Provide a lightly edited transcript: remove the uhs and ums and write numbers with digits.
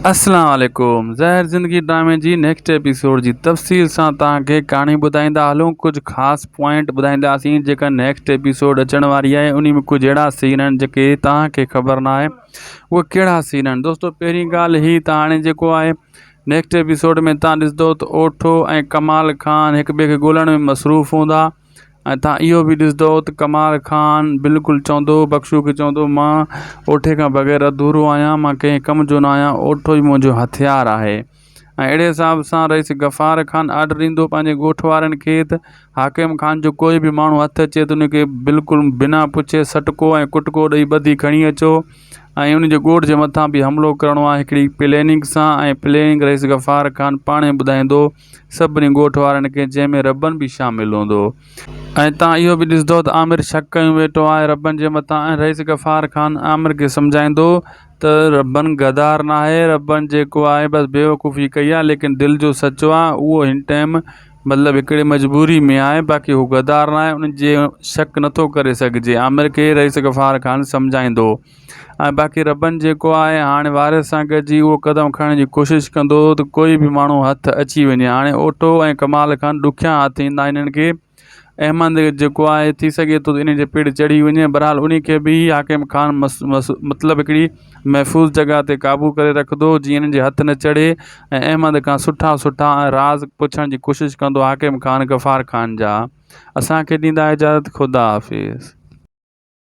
अस्सलाम वालेकुम। ज़हर ज़िंदगी ड्रामे जी नेक्स्ट एपिसोड जी तफ़सील सां तव्हांखे कहाणी ॿुधाईंदा हलूं। कुछ ख़ासि पॉइंट ॿुधाईंदासीं जेका नेक्स्ट एपिसोड अचण वारी आहे। उन में कुछ अहिड़ा सीन आहिनि जेके तव्हांखे ख़बर न आहे उहे कहिड़ा सीन आहिनि। दोस्तो पहिरीं ॻाल्हि ही त हाणे जेको आहे नेक्स्ट एपिसोड में तव्हां ॾिसंदो त ओठो ऐं कमाल खान हिक ॿिए खे ॻोल्हण में मसरूफ़ हूंदा ऐं तव्हां इहो बि ॾिसंदो त कमाल खान बिल्कुलु चवंदो बख्शू खे चवंदो मां ओठे खां बग़ैर अधूरो आहियां, मां कंहिं कम जो न आहियां, ओठो ई मुंहिंजो हथियार आहे। ऐं अहिड़े हिसाब सां रईस गफ़ार खान आर्डर ॾींदो पंहिंजे ॻोठ वारनि खे त हाकिम खान जो कोई बि माण्हू हथु अचे त उनखे बिल्कुलु बिना पुछे सटको ऐं कुटको ॾेई ॿधी खणी अचो ऐं उन जे ॻोठ जे मथां बि हमिलो करिणो आहे हिकिड़ी प्लेनिंग सां। ऐं प्लेनिंग रईस गफ़ार खान पाणे ॿुधाईंदो सभिनी ॻोठ वारनि खे, जंहिंमें रबन बि शामिलु हूंदो। ऐं तव्हां इहो बि ॾिसंदो त आमिर शक कयूं वेठो आहे रबन जे मथां ऐं रईस गफ़ार खान आमिर खे सम्झाईंदो त रबन गदार न आहे, रबन जेको आहे बसि बेवकूफ़ी कई आहे, लेकिन दिलि जो सचो आहे उहो हिन टाइम मतिलबु हिकिड़े मजबूरी में आहे, बाक़ी हू गदार न आहे, उन जे शक नथो करे सघिजे। आमिर खे रईस गफ़ार खान सम्झाईंदो। ऐं बाक़ी रबन जेको आहे हाणे वारिस सां गॾिजी उहो क़दम खणण जी कोशिशि कंदो त कोई बि माण्हू हथु अची वञे। हाणे ओठो ऐं कमाल खान ॾुखिया हथ ईंदा इन्हनि खे। अहमद जेको आहे थी सघे थो इन जे पेड़ चढ़ी वञे, बहरहाल उन खे बि हाकिम खान मतिलबु हिकिड़ी महफ़ूज़ जॻह ते क़ाबू करे रखंदो जीअं इन्हनि जे हथु न चढ़े ऐं अहमद खां सुठा सुठा राज़ पुछण जी कोशिशि कंदो हाकिम खान गफ़ार खान जा। असांखे ॾींदा इजाज़त, ख़ुदा हाफ़िज़।